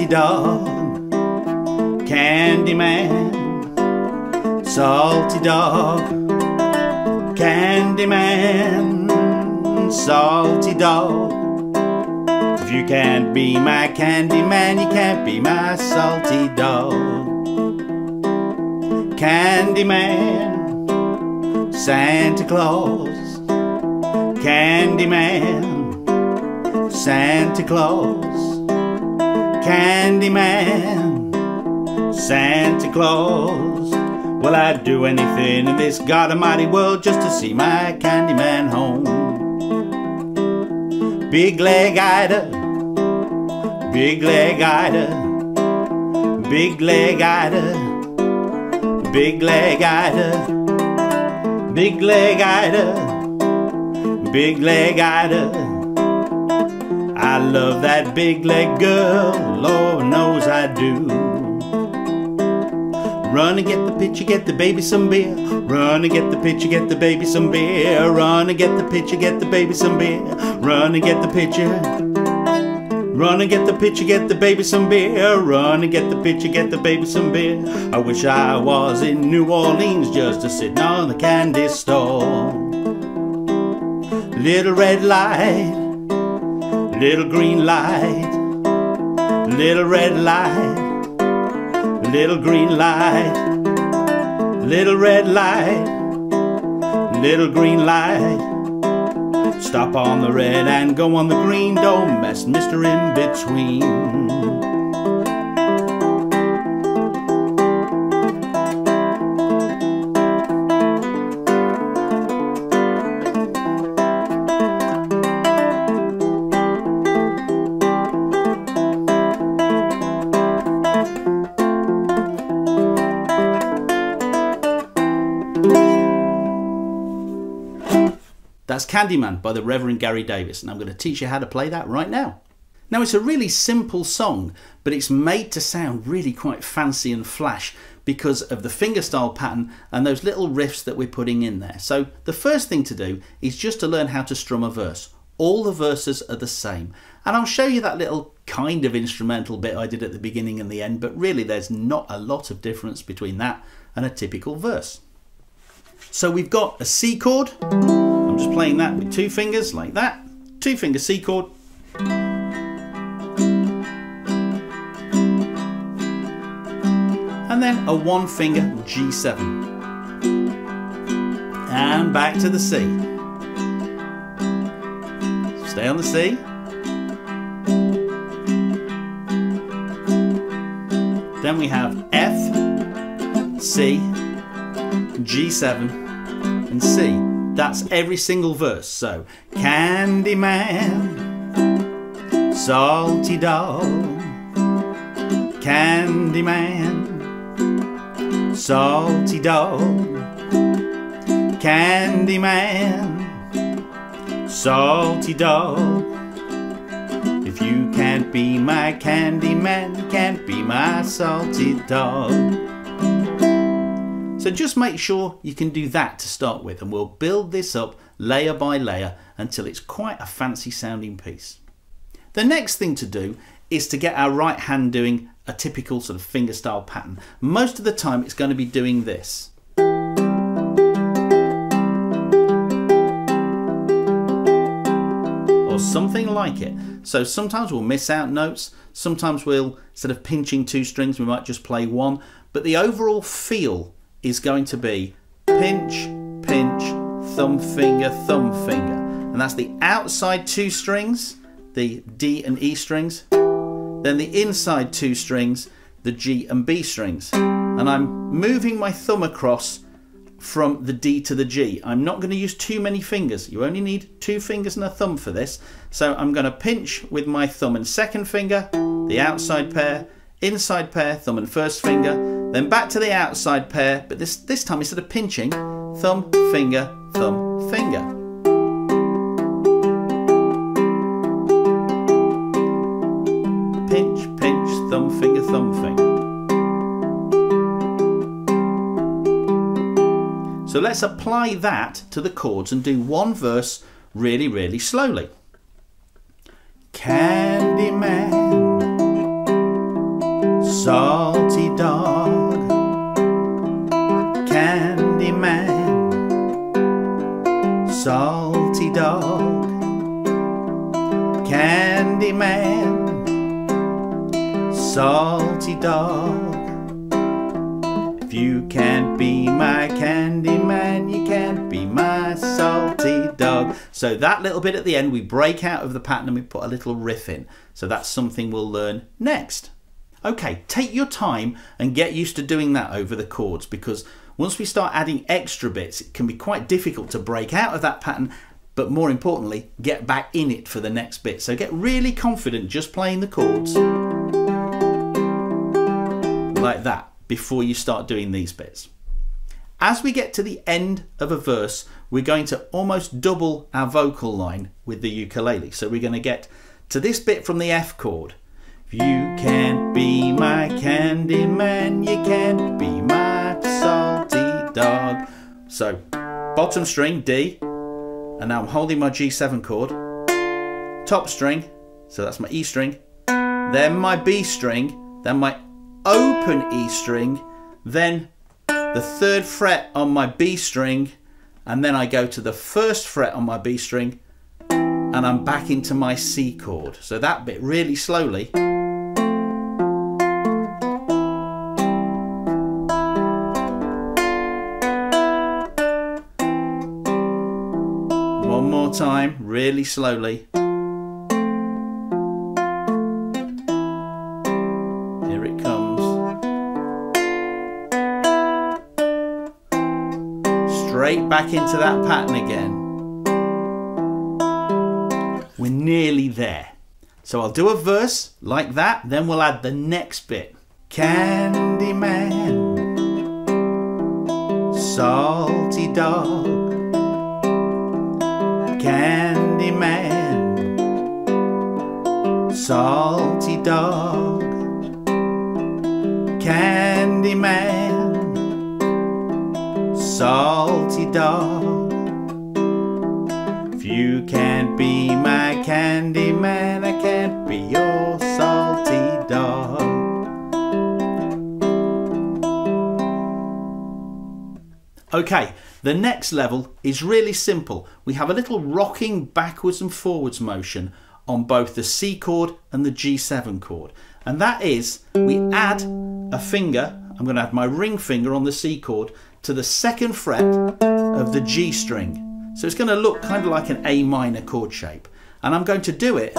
salty dog, Candyman, salty dog, Candyman, salty dog. If you can't be my Candyman, you can't be my salty dog. Candyman, Santa Claus, Candyman, Santa Claus, Candyman, Santa Claus. Well, I'd do anything in this God Almighty world just to see my Candyman home. Big leg Ida, big leg Ida, big leg Ida, big leg Ida, big leg Ida, big leg Ida. I love that big leg girl, Lord knows I do. Run and get the pitcher, get the baby some beer. Run and get the pitcher, get the baby some beer. Run and get the pitcher, get the baby some beer. Run and get the pitcher. Run and get the pitcher, get the baby some beer. Run and get the pitcher, get the baby some beer. I wish I was in New Orleans just a sitting on the candy store. Little red light, little green light, little red light, little green light, little red light, little green light. Stop on the red and go on the green, don't mess Mr. In Between. That's Candyman by the Reverend Gary Davis, and I'm going to teach you how to play that right now. Now, it's a really simple song, but it's made to sound really quite fancy and flash because of the fingerstyle pattern and those little riffs that we're putting in there. So the first thing to do is just to learn how to strum a verse. All the verses are the same, and I'll show you that little kind of instrumental bit I did at the beginning and the end, but really there's not a lot of difference between that and a typical verse. So we've got a C chord. I'm just playing that with two fingers like that. 2-finger C chord. And then a 1-finger G7. And back to the C. Stay on the C. Then we have F, C, G7 and C. That's every single verse. So Candyman, salty dog, Candyman, salty dog, Candyman, salty dog. If you can't be my Candyman, you can't be my salty dog. So just make sure you can do that to start with, and we'll build this up layer by layer until it's quite a fancy sounding piece. The next thing to do is to get our right hand doing a typical sort of fingerstyle pattern. Most of the time it's going to be doing this. Or something like it. So sometimes we'll miss out notes, sometimes we'll, instead of pinching 2 strings, we might just play 1, but the overall feel is going to be pinch, pinch, thumb finger, and that's the outside 2 strings, the D and E strings, then the inside 2 strings, the G and B strings, and I'm moving my thumb across from the D to the G. I'm not going to use too many fingers. You only need 2 fingers and a thumb for this. So I'm going to pinch with my thumb and second finger, the outside pair, inside pair, thumb and first finger, then back to the outside pair, but this time instead of pinching, thumb, finger, thumb, finger. Pinch, pinch, thumb, finger, thumb, finger. So let's apply that to the chords and do one verse really, really slowly. Candyman, salty dog, Candyman, salty dog, Candyman, salty dog. If you can't be my Candyman, you can't be my salty dog. So that little bit at the end, we break out of the pattern and we put a little riff in. So that's something we'll learn next. Okay, take your time and get used to doing that over the chords, because once we start adding extra bits, it can be quite difficult to break out of that pattern, but more importantly, get back in it for the next bit. So get really confident just playing the chords like that before you start doing these bits. As we get to the end of a verse, we're going to almost double our vocal line with the ukulele. So we're going to get to this bit from the F chord. If you can't be my Candyman, you can't be my salty dog. So bottom string, D, and now I'm holding my G7 chord, top string, so that's my E string, then my B string, then my open E string, then the 3rd fret on my B string, and then I go to the 1st fret on my B string, and I'm back into my C chord. So that bit really slowly. One more time, really slowly. Here it comes. Straight back into that pattern again. We're nearly there. So I'll do a verse like that, then we'll add the next bit. Candyman, salty dog, Candyman, salty dog, Candyman, salty dog. If you can't be my Candyman, I can't be your salty dog. Okay, the next level is really simple. We have a little rocking backwards and forwards motion on both the C chord and the G7 chord. And that is, we add a finger, I'm going to add my ring finger on the C chord to the 2nd fret of the G string. So it's going to look kind of like an A minor chord shape. And I'm going to do it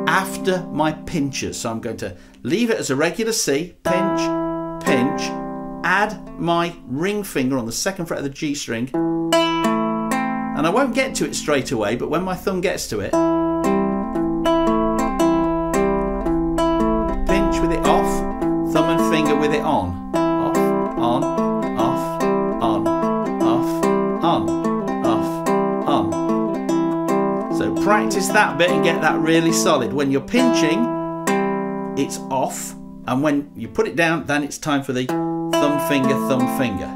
after my pinchers. So I'm going to leave it as a regular C, pinch, pinch, add my ring finger on the 2nd fret of the G string. And I won't get to it straight away, but when my thumb gets to it, pinch with it off, thumb and finger with it on. Off, on, off, on, off, on. So practice that bit and get that really solid. When you're pinching, it's off, and when you put it down, then it's time for the thumb finger, thumb finger.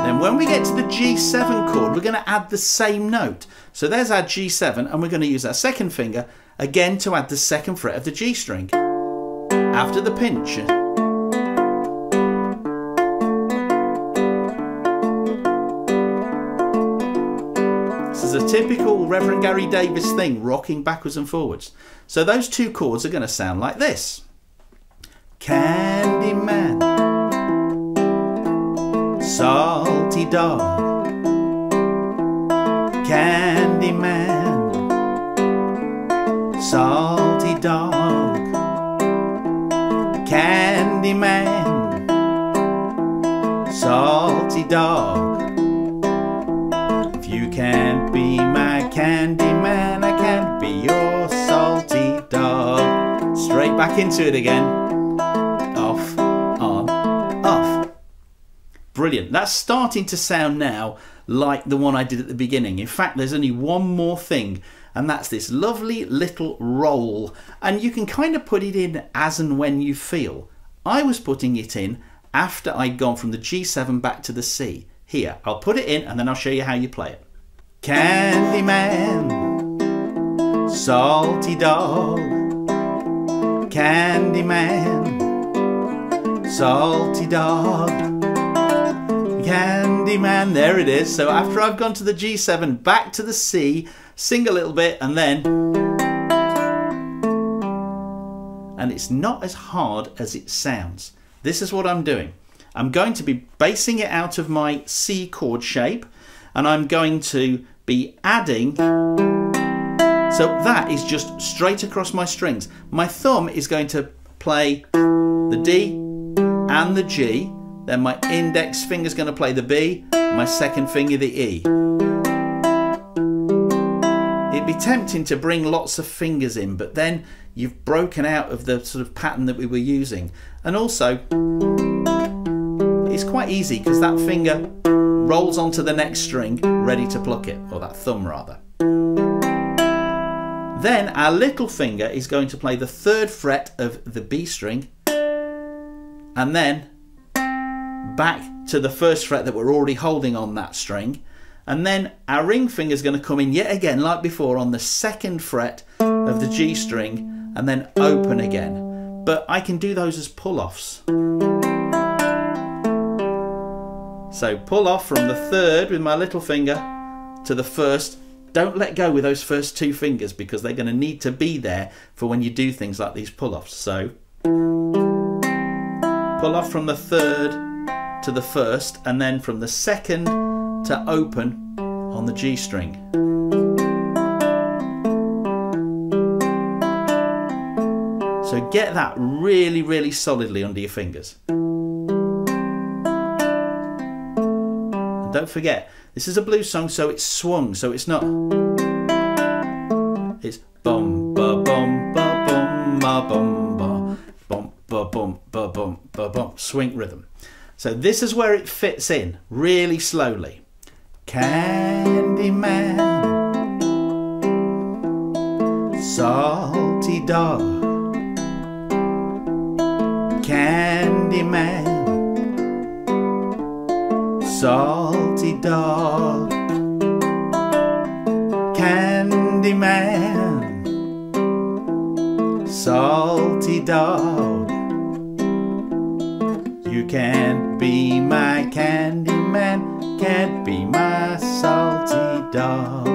Then when we get to the G7 chord, we're going to add the same note. So there's our G7, and we're going to use our 2nd finger again to add the 2nd fret of the G string after the pinch. A typical Reverend Gary Davis thing, rocking backwards and forwards. So those two chords are going to sound like this. Candyman, salty dog, Candyman, salty dog, Candyman, salty dog. You can't be my Candyman, I can't be your salty dog. Straight back into it again. Off, on, off. Brilliant. That's starting to sound now like the one I did at the beginning. In fact, there's only one more thing, and that's this lovely little roll. And you can kind of put it in as and when you feel. I was putting it in after I'd gone from the G7 back to the C. Here, I'll put it in and then I'll show you how you play it. Candyman, salty dog, Candyman, salty dog, Candyman. There it is. So after I've gone to the G7, back to the C, sing a little bit, and then, and it's not as hard as it sounds. This is what I'm doing. I'm going to be basing it out of my C chord shape, and I'm going to be adding, so that is just straight across my strings. My thumb is going to play the D and the G, then my index finger is going to play the B, my second finger the E. It'd be tempting to bring lots of fingers in, but then you've broken out of the sort of pattern that we were using. And also, it's quite easy because that finger rolls onto the next string, ready to pluck it, or that thumb rather. Then our little finger is going to play the 3rd fret of the B string, and then back to the 1st fret that we're already holding on that string, and then our ring finger is going to come in yet again like before on the 2nd fret of the G string, and then open again. But I can do those as pull-offs. So pull off from the 3rd with my little finger to the 1st. Don't let go with those first 2 fingers because they're going to need to be there for when you do things like these pull-offs. So pull off from the 3rd to the 1st, and then from the 2nd to open on the G string. So get that really, really solidly under your fingers. And don't forget, this is a blues song, so it's swung, so it's not. It's bum ba bum ba bum ba bum ba bum ba bum ba bum ba bum, swing rhythm. So this is where it fits in, really slowly. Candyman, salty dog, Candyman, salty dog, Candyman, salty dog. You can't be my Candyman, can't be my salty dog.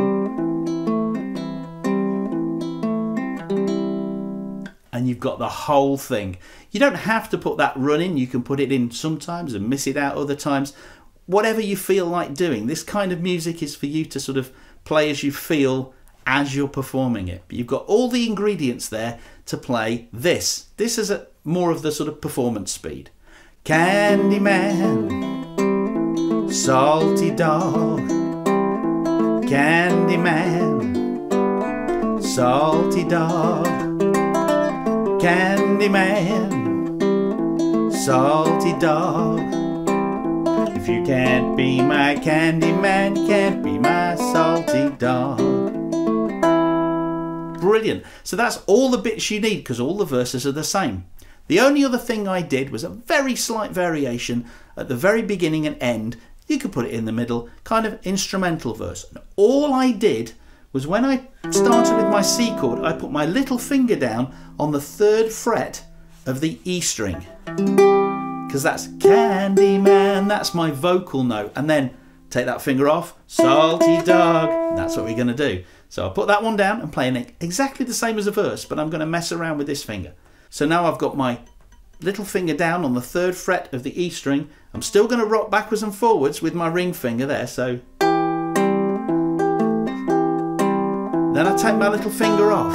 And you've got the whole thing. You don't have to put that run in, you can put it in sometimes and miss it out other times. Whatever you feel like doing. This kind of music is for you to sort of play as you feel as you're performing it. But you've got all the ingredients there to play this. This is more of the sort of performance speed. Candyman, salty dog, Candyman, salty dog, Candyman, salty dog. If you can't be my Candyman, you can't be my salty dog. Brilliant. So that's all the bits you need because all the verses are the same. The only other thing I did was a very slight variation at the very beginning and end. You could put it in the middle, kind of instrumental verse. And all I did was when I started with my C chord, I put my little finger down on the 3rd fret of the E string. Because that's Candyman, that's my vocal note. And then take that finger off, salty dog. That's what we're going to do. So I'll put that one down and play it exactly the same as a verse, but I'm going to mess around with this finger. So now I've got my little finger down on the 3rd fret of the E string. I'm still going to rock backwards and forwards with my ring finger there. So then I take my little finger off.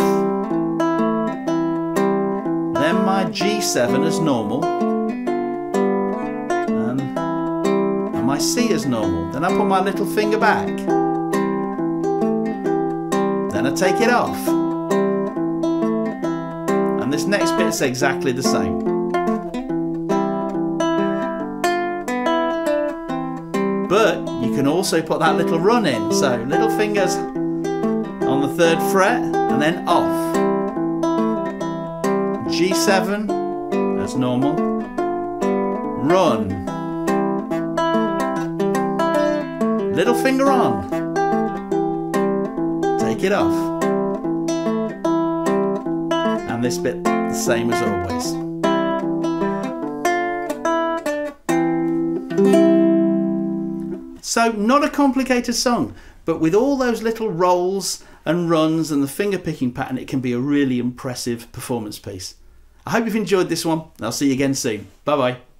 Then my G7 as normal. And my C as normal. Then I put my little finger back. Then I take it off. And this next bit's exactly the same. But you can also put that little run in. So little fingers on the 3rd fret and then off. G7 as normal. Run. Little finger on. Take it off. and this bit the same as always. So not a complicated song, but with all those little rolls and runs and the finger picking pattern, it can be a really impressive performance piece. I hope you've enjoyed this one, and I'll see you again soon. Bye bye.